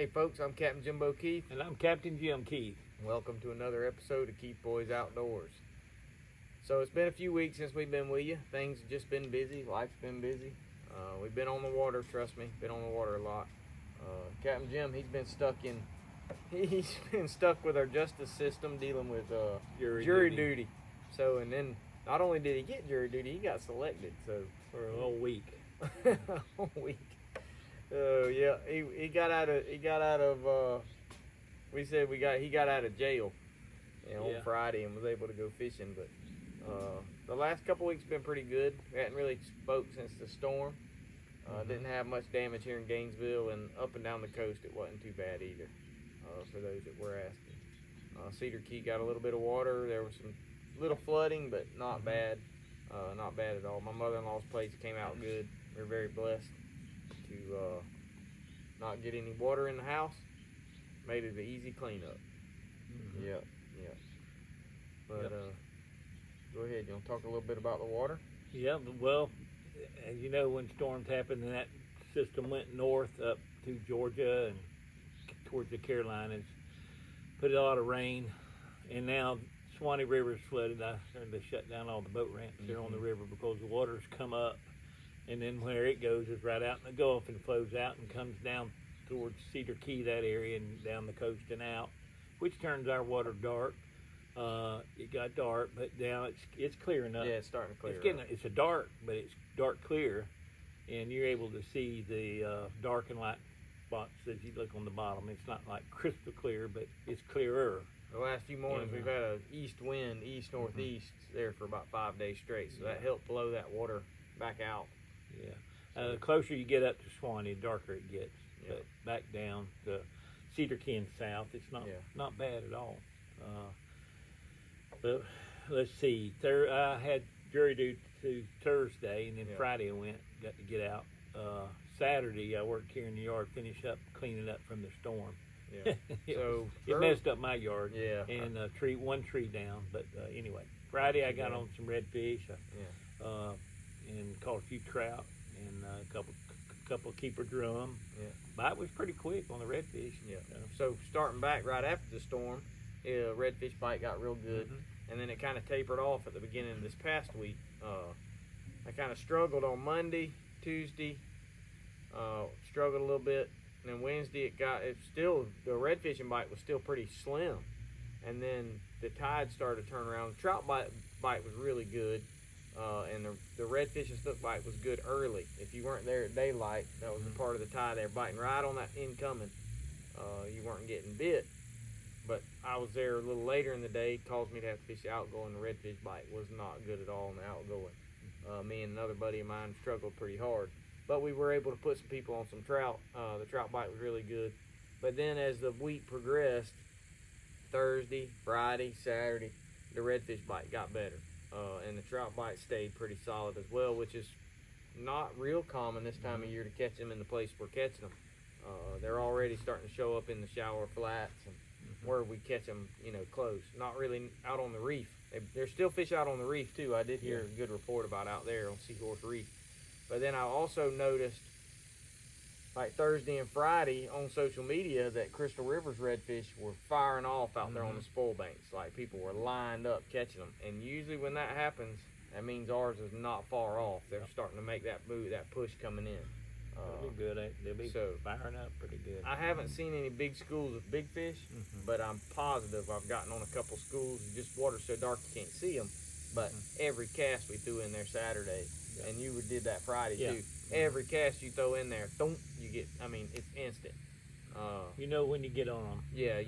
Hey folks, I'm Captain Jimbo Keith. And I'm Captain Jim Keith. Welcome to another episode of Keith Boys Outdoors. So it's been a few weeks since we've been with you. Things have just been busy. Life's been busy. We've been on the water, trust me. Been on the water a lot. Captain Jim, he's been stuck with our justice system dealing with jury duty. So, and then not only did he get jury duty, he got selected. So For a whole week. a whole week. Yeah, he got out of he got out of jail, on Friday and was able to go fishing. But the last couple weeks been pretty good. We hadn't really spoke since the storm. Didn't have much damage here in Gainesville, and up and down the coast it wasn't too bad either. For those that were asking, Cedar Key got a little bit of water. There was some little flooding, but not bad. Not bad at all. My mother-in-law's place came out good. We're very blessed to not get any water in the house. Made it an easy cleanup. Yeah. But go ahead. You want to talk a little bit about the water? Yeah, well, as you know, when storms happened and that system went north up to Georgia and towards the Carolinas, put a lot of rain, and now Swanee River's flooded. I started to shut down all the boat ramps there on the river because the water's come up, and then where it goes is right out in the Gulf and flows out and comes down towards Cedar Key, that area, and down the coast and out, which turns our water dark. It got dark, but now it's clearing up. Yeah, it's starting to clear. It's a dark, but it's dark clear, and you're able to see the dark and light spots as you look on the bottom. It's not like crystal clear, but it's clearer. The last few mornings we've had a east wind, east northeast there for about 5 days straight, so that helped blow that water back out. Yeah, the closer you get up to Swanee, the darker it gets. Yeah. But back down to Cedar Key and south, it's not bad at all. But let's see. I had jury duty Thursday, and then Friday I got to get out. Saturday I worked here in the yard, finish up cleaning up from the storm. Yeah. It messed up my yard. Yeah. And one tree down. But anyway, Friday I got on some redfish. And caught a few trout and a couple keeper drum. Yeah. Bite was pretty quick on the redfish. Yeah. So starting back right after the storm, redfish bite got real good, and then it kind of tapered off at the beginning of this past week. I kind of struggled on Monday, Tuesday, struggled a little bit, and then Wednesday the redfishing bite was still pretty slim, and then the tide started to turn around. The trout bite was really good. And the redfish and snook bite was good early. If you weren't there at daylight, that was a part of the tide there, biting right on that incoming. You weren't getting bit. But I was there a little later in the day, caused me to have to fish the outgoing. The redfish bite was not good at all in the outgoing. Me and another buddy of mine struggled pretty hard. But we were able to put some people on some trout. The trout bite was really good. But then as the week progressed, Thursday, Friday, Saturday, the redfish bite got better. And the trout bite stayed pretty solid as well, which is not real common this time of year to catch them in the place we're catching them. They're already starting to show up in the shallower flats and where we catch them, close. Not really out on the reef. There's still fish out on the reef too. I did hear a good report about out there on Seahorse Reef. But then I also noticed, like Thursday and Friday on social media, that Crystal River's redfish were firing off out there on the spoil banks. Like people were lined up catching them. And usually when that happens, that means ours is not far off. They're starting to make that move, that push coming in. They'll be good. They'll be firing up pretty good. I haven't seen any big schools of big fish, but I'm positive I've gotten on a couple schools. Just water's so dark you can't see them. But every cast we threw in there Saturday, and you did that Friday too. Every cast you throw in there, you get. It's instant. When you get on them. Yeah,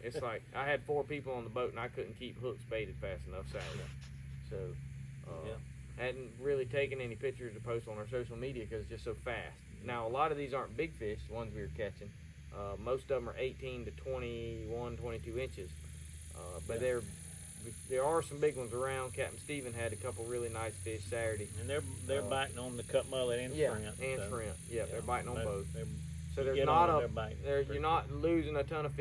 it's like I had 4 people on the boat and I couldn't keep hooks baited fast enough Saturday. So, hadn't really taken any pictures to post on our social media because it's just so fast. Now, a lot of these aren't big fish, the ones we were catching. Most of them are 18 to 21, 22 inches. But there are some big ones around. Captain Stephen had a couple really nice fish Saturday. And they're biting on the cut mullet and shrimp. Shrimp. Yeah, they're biting on both. So there's you're not losing a ton of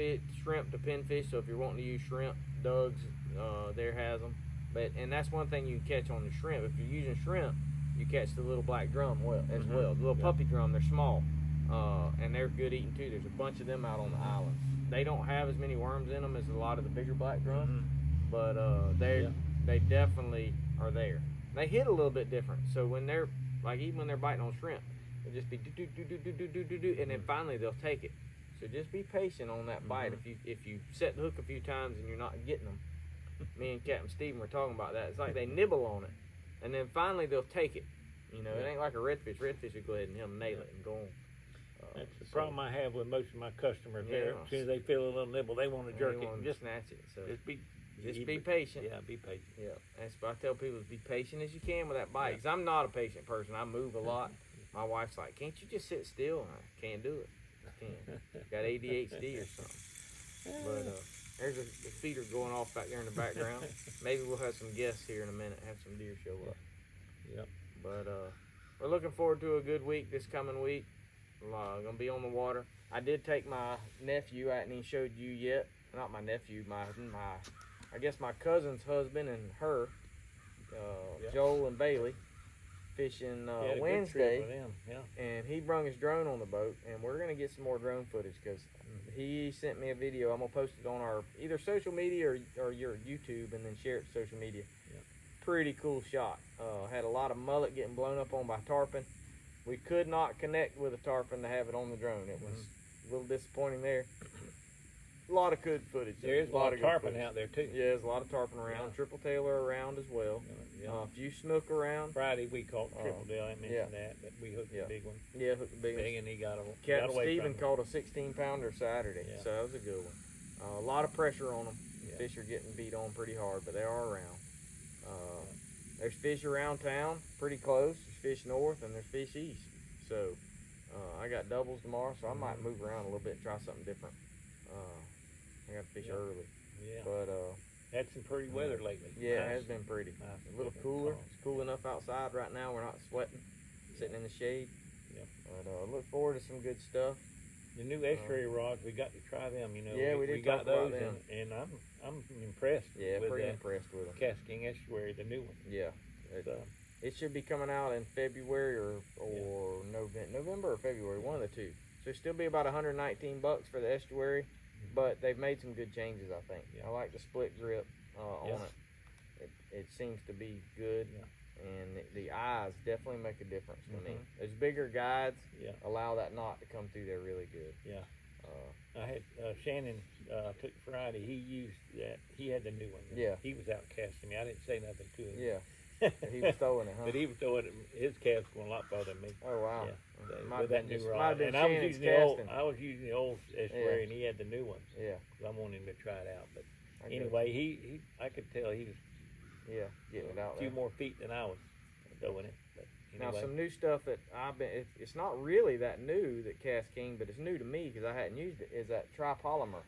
shrimp to pinfish. So if you're wanting to use shrimp, Doug's there has them. And that's one thing you can catch on the shrimp. If you're using shrimp, you catch the little black drum as well. The little puppy drum, they're small. and they're good eating too. There's a bunch of them out on the islands. They don't have as many worms in them as a lot of the bigger black drum, but they definitely are there. They hit a little bit different. So when they're like, even when they're biting on shrimp, it'll just be do do do do do do do do, and then finally they'll take it. So just be patient on that bite. If you set the hook a few times and you're not getting them, me and Captain Steven were talking about that. It's like they nibble on it, and then finally they'll take it. You know, it ain't like a redfish. Redfish will go ahead and he'll nail it and go on. That's the problem I have with most of my customers. There, as soon as they feel a little nibble, they want to jerk it. Just snatch it. So just be patient. Yeah, be patient. Yeah, that's what I tell people: is be patient as you can with that bite. Because I'm not a patient person. I move a lot. My wife's like, "Can't you just sit still?" And I can't do it. I can't. Got ADHD or something. But there's a feeder going off back there in the background. Maybe we'll have some guests here in a minute. Have some deer show up. Yep. But we're looking forward to a good week this coming week. Gonna be on the water. I did take my nephew. I hadn't even showed you yet. Not my nephew. I guess my cousin's husband and her, Joel and Bailey, fishing Wednesday. With them. Yeah. And he brung his drone on the boat, and we're gonna get some more drone footage because he sent me a video. I'm gonna post it on our either social media or your YouTube, and then share it to social media. Yep. Pretty cool shot. Had a lot of mullet getting blown up on by tarpon. We could not connect with a tarpon to have it on the drone. It was a little disappointing there. A lot of good footage. There is a lot of tarpon out there too. Yeah, there's a lot of tarpon around. Triple tailer around as well. A few snook around. Friday we caught triple tail. I mentioned that, but we hooked the big one. Yeah, hooked the big one. And he got away. Captain Steven caught a 16-pounder Saturday, so that was a good one. A lot of pressure on them. Fish are getting beat on pretty hard, but they are around. There's fish around town, pretty close. There's fish north and there's fish east. So I got doubles tomorrow, so I might move around a little bit and try something different. I got to fish early. Yeah. But had some pretty weather lately. Yeah, nice. It has been pretty. Nice. A little cooler. It's cool enough outside right now. We're not sweating, sitting in the shade. Yep. But look forward to some good stuff. The new estuary rods, we got to try them. You know, yeah, we got those, them. and I'm impressed. Yeah, with pretty impressed with them. Casking estuary, the new one. Yeah, it should be coming out in February or November or February, one of the two. So it'll still be about $119 for the estuary, but they've made some good changes. I think. I like the split grip on it. It seems to be good. And the eyes definitely make a difference to me. Those bigger guides allow that knot to come through there really good. Yeah. I had Shannon took Friday. He used that. He had the new one. Yeah. He was out casting me. I didn't say nothing to him. Yeah. He was throwing it, huh? But he was throwing it. His cast going a lot farther than me. Oh wow. Yeah. With that new rod. And I was using the old estuary, and he had the new one. Yeah. I wanted him to try it out. But anyway, he I could tell he was. Yeah, getting it out a few more feet than I was throwing it. But anyway. Now, some new stuff that it's not really that new that Cast King, but it's new to me because I hadn't used it, is that tripolymer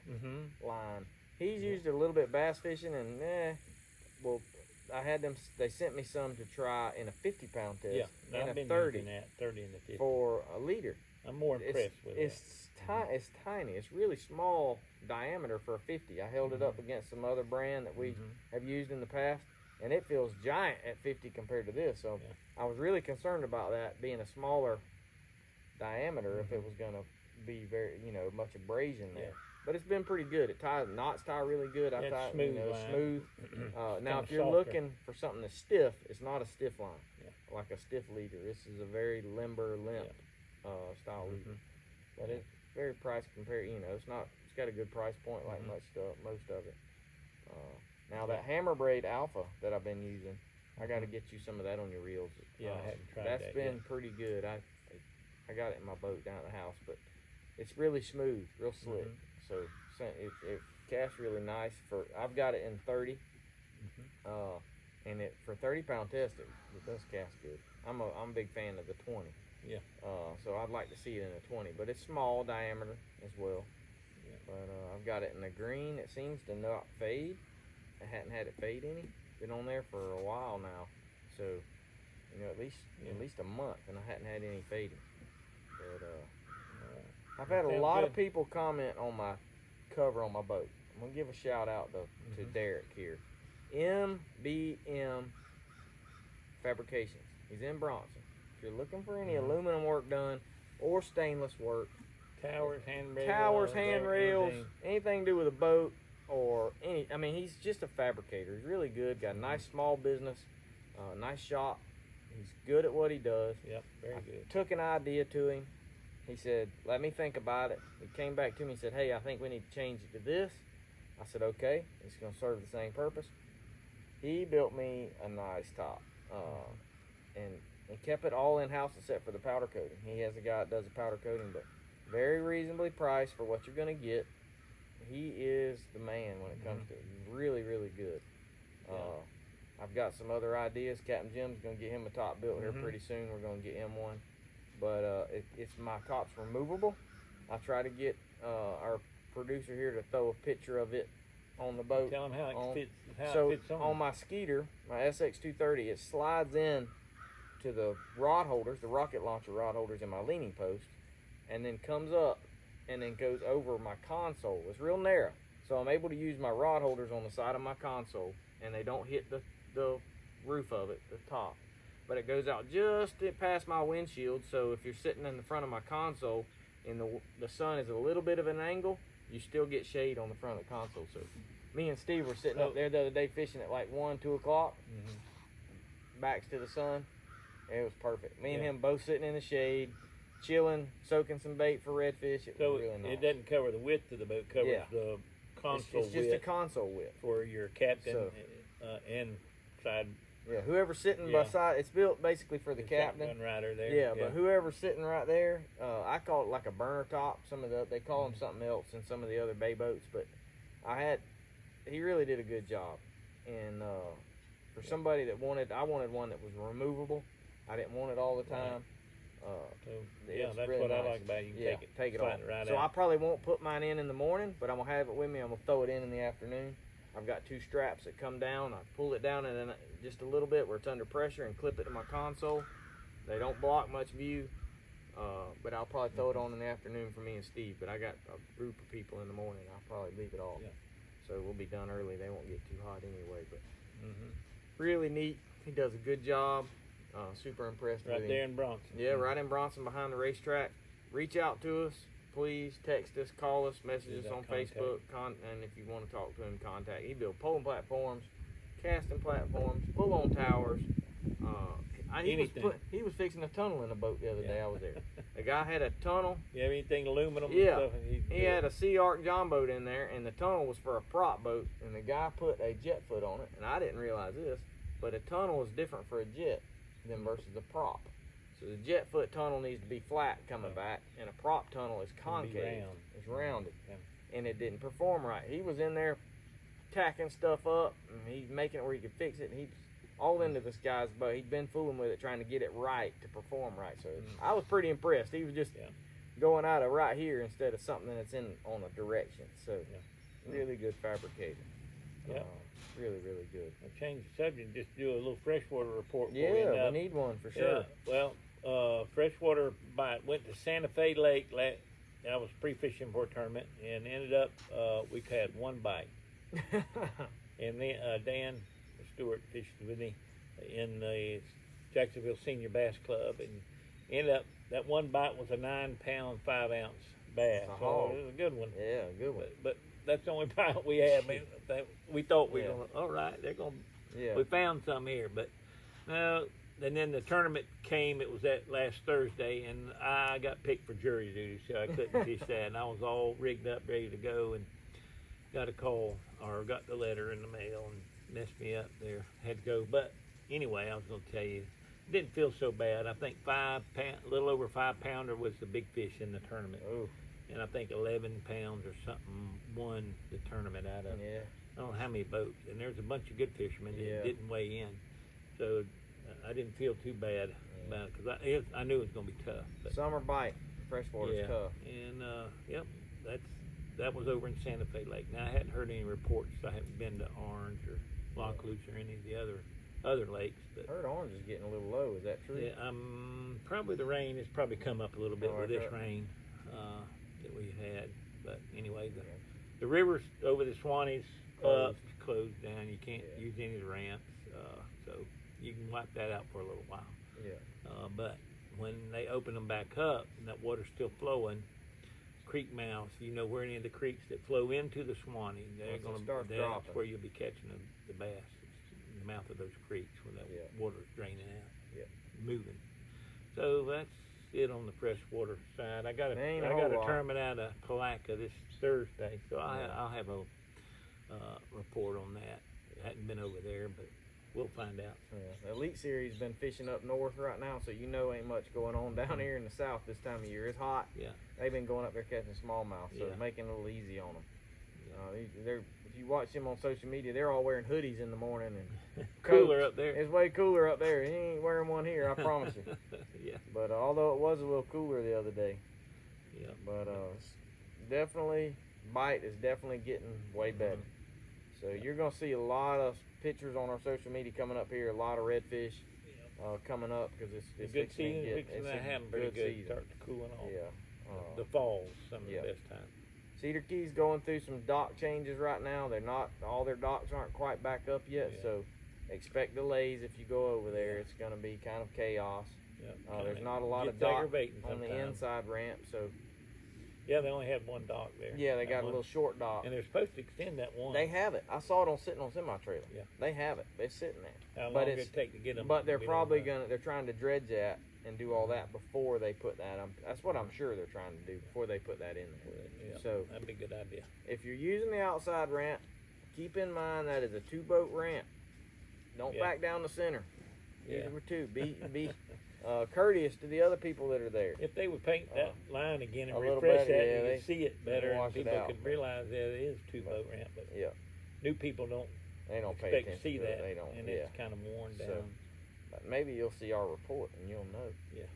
line. He's used it a little bit bass fishing, and I had them, they sent me some to try in a 50-pound test. Yeah, and I've been 30 using that, 30 and the 50. For a leader. I'm more impressed with it. It's tiny. It's really small diameter for a 50. I held it up against some other brand that we have used in the past, and it feels giant at 50 compared to this. So I was really concerned about that being a smaller diameter if it was going to be very, much abrasion there. But it's been pretty good. It knots tie really good. I tie smooth. Now, if you're looking for something that's stiff, it's not a stiff line, like a stiff leader. This is a very limp style leader. But it's very price compared. It's got a good price point like most of it. Now that hammer braid alpha that I've been using, I got to get you some of that on your reels. Yeah, I haven't tried that. That's been pretty good. I got it in my boat down at the house, but it's really smooth, real slick. So it casts really nice. I've got it in 30, and for 30-pound test, it does cast good. I'm a big fan of the 20. Yeah. So I'd like to see it in a 20, but it's small diameter as well. Yeah. But I've got it in the green. It seems to not fade. I hadn't had it fade any. Been on there for a while now, so at least a month, and I hadn't had any fading. But I've had a lot of people comment on my cover on my boat. I'm gonna give a shout out to Derek here, MBM Fabrications. He's in Bronson. If you're looking for any aluminum work done, or stainless work. Towers, handrails, anything to do with a boat or any. I mean, he's just a fabricator. He's really good. Got a nice small business, nice shop. He's good at what he does. Yep, very good. Took an idea to him. He said, "Let me think about it." He came back to me and said, "Hey, I think we need to change it to this." I said, "Okay, it's going to serve the same purpose." He built me a nice top, and he kept it all in house except for the powder coating. He has a guy that does the powder coating, but very reasonably priced for what you're going to get. He is the man when it comes to it. He's really, really good. I've got some other ideas. Captain Jim's going to get him a top built here pretty soon. We're going to get him one. But it's my top's removable. I try to get our producer here to throw a picture of it on the boat. Tell him how it fits. So it fits on my Skeeter, my SX230, it slides in to the rod holders, the rocket launcher rod holders in my leaning post, and then comes up and then goes over my console. It's real narrow, so I'm able to use my rod holders on the side of my console, and they don't hit the roof of it, the top. But it goes out just past my windshield, so if you're sitting in the front of my console and the sun is a little bit of an angle, you still get shade on the front of the console. So me and Steve were sitting up there the other day fishing at like 1, 2 o'clock, backs to the sun. It was perfect. Me and him both sitting in the shade, chilling, soaking some bait for redfish. It was really nice. It doesn't cover the width of the boat, it covers the console width. It's just a console width. For your captain and side. Yeah, whoever's sitting beside, it's built basically for the captain. Shotgun rider there. Yeah, but whoever's sitting right there, I call it like a burner top. They call them something else in some of the other bay boats, but he really did a good job. And for somebody that I wanted one that was removable. I didn't want it all the time. That's really what nice. I like about it. You can take it off. Right so out. I probably won't put mine in the morning, but I'm gonna have it with me. I'm gonna throw it in the afternoon. I've got 2 straps that come down. I pull it down and then just a little bit where it's under pressure and clip it to my console. They don't block much view, but I'll probably throw it on in the afternoon for me and Steve. But I got a group of people in the morning. I'll probably leave it off. So we'll be done early. They won't get too hot anyway. But really neat. He does a good job. Super impressed with him. Right there in Bronson. Yeah, right in Bronson behind the racetrack. Reach out to us. Please text us, call us, message us on Facebook, and if you want to talk to him, contact. He built poling platforms, casting platforms, full-on towers. He was fixing a tunnel in a boat the other day I was there. The guy had a tunnel. You have anything aluminum and stuff? He had a Sea Arc John boat in there, and the tunnel was for a prop boat, and the guy put a jet foot on it, and I didn't realize this, but a tunnel is different for a jet than versus a prop. So the jet foot tunnel needs to be flat coming back, and a prop tunnel is concave. It's rounded, and it didn't perform right. He was in there tacking stuff up, and he's making it where he could fix it, and he's all into this guy's boat. He'd been fooling with it, trying to get it right to perform right. So I was pretty impressed. He was just going out of right here instead of something that's on a direction. So really good fabricator. Yeah. Really, really good. I'll change the subject and just do a little freshwater report. Yeah, we need one for sure. Yeah, well, freshwater bite. Went to Santa Fe Lake. I was pre-fishing for a tournament and ended up, we had 1 bite. And then Dan Stewart fished with me in the Jacksonville Senior Bass Club, and ended up, that 1 bite was a 9-pound, 5-ounce bass. So it was a good one. Yeah, a good one. But that's the only bite we had. Man, we thought we were going to, all right, they're going to, we found some here, but no. And then the tournament came. It was that last Thursday, and I got picked for jury duty, so I couldn't fish that. And I was all rigged up, ready to go, and got a call, or got the letter in the mail, and messed me up there. Had to go. But anyway, I was going to tell you, it didn't feel so bad. I think a little over 5-pounder was the big fish in the tournament. Oh. And I think 11 pounds or something won the tournament out of it. I don't know how many boats. And there's a bunch of good fishermen that didn't weigh in. So I didn't feel too bad about it, because I knew it was going to be tough. But summer bite, freshwater's tough. And that was over in Santa Fe Lake. Now I hadn't heard any reports. I haven't been to Orange or La Cruz or any of the other lakes. But I heard Orange is getting a little low. Is that true? Yeah, probably the rain has probably come up a little bit with this rain that we had. But anyway, the rivers over the Swanee's closed down. You can't use any of the ramps, so you can wipe that out for a little while. Yeah. But when they open them back up and that water's still flowing, creek mouths, where any of the creeks that flow into the Swanee, that's where you'll be catching the bass. It's in the mouth of those creeks where that water's draining out, moving. So that's it on the freshwater side. I got a tournament out of Palaca this Thursday, so I'll have a report on that. I hadn't been over there, but we'll find out. The Elite Series been fishing up north right now, so ain't much going on down here in the south this time of year. It's hot. Yeah. They've been going up there catching smallmouth, so it's making it a little easy on them. If you watch them on social media, they're all wearing hoodies in the morning and cooler up there. It's way cooler up there. He ain't wearing one here, I promise you. Yeah. But although it was a little cooler the other day. Yeah. But definitely, bite is definitely getting way better. So you're gonna see a lot of pictures on our social media coming up here. A lot of redfish coming up because it's good season. It's a pretty good season. Start cooling off. Yeah. The fall's some of the best time. Cedar Key's going through some dock changes right now. They're not all their docks aren't quite back up yet, so expect delays if you go over there. It's going to be kind of chaos. There's not a lot of dock on the inside ramp, so yeah, they only had one dock there. Yeah, they got a little short dock, and they're supposed to extend that one. They have it. I saw it sitting on semi-trailer. Yeah, they have it. It's sitting there. How long did it take to get them? But they're probably they're trying to dredge that and do all that before they put that. That's what I'm sure they're trying to do before they put that in there. Yeah, so that'd be a good idea. If you're using the outside ramp, keep in mind that is a 2-boat ramp. Don't back down the center. Use it for 2. Be courteous to the other people that are there. If they would paint that line again and refresh that, you could see it better, and people could realize that it is 2-boat ramp. But new people don't pay attention to see that, they don't, and it's kind of worn down. So, but maybe you'll see our report and you'll know. Yeah.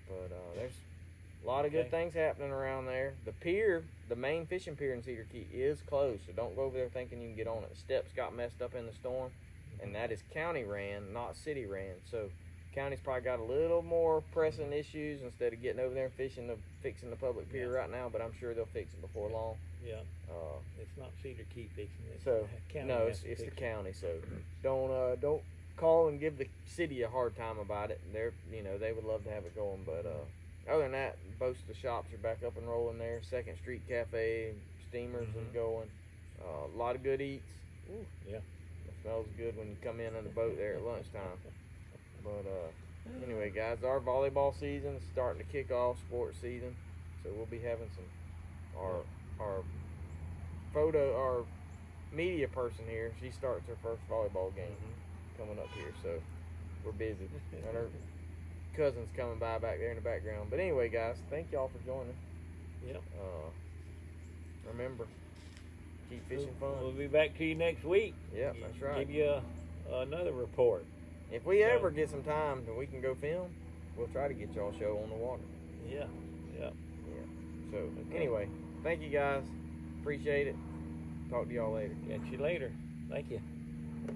But there's a lot of good things happening around there. The pier, the main fishing pier in Cedar Key, is closed, so don't go over there thinking you can get on it. The steps got messed up in the storm, and that is county ran, not city ran. So county's probably got a little more pressing issues instead of getting over there and fixing the public pier right now, but I'm sure they'll fix it before long. Yeah. It's not Cedar Key fixing it. So county it's the county. So don't call and give the city a hard time about it. They would love to have it going, but other than that, most of the shops are back up and rolling there. 2nd Street Cafe, Steamers is going. A lot of good eats. Ooh, yeah. It smells good when you come in on the boat there at lunchtime. But anyway, guys, our volleyball season is starting to kick off, sports season. So we'll be having our media person here. She starts her first volleyball game coming up here, so we're busy. And her cousin's coming by back there in the background. But anyway, guys, thank y'all for joining. Yep. Remember, keep fishing fun. We'll be back to you next week. Yep, that's right. Give you another report. If we ever get some time and we can go film, we'll try to get y'all a show on the water. Yeah. So anyway, thank you guys. Appreciate it. Talk to y'all later. Catch you later. Thank you.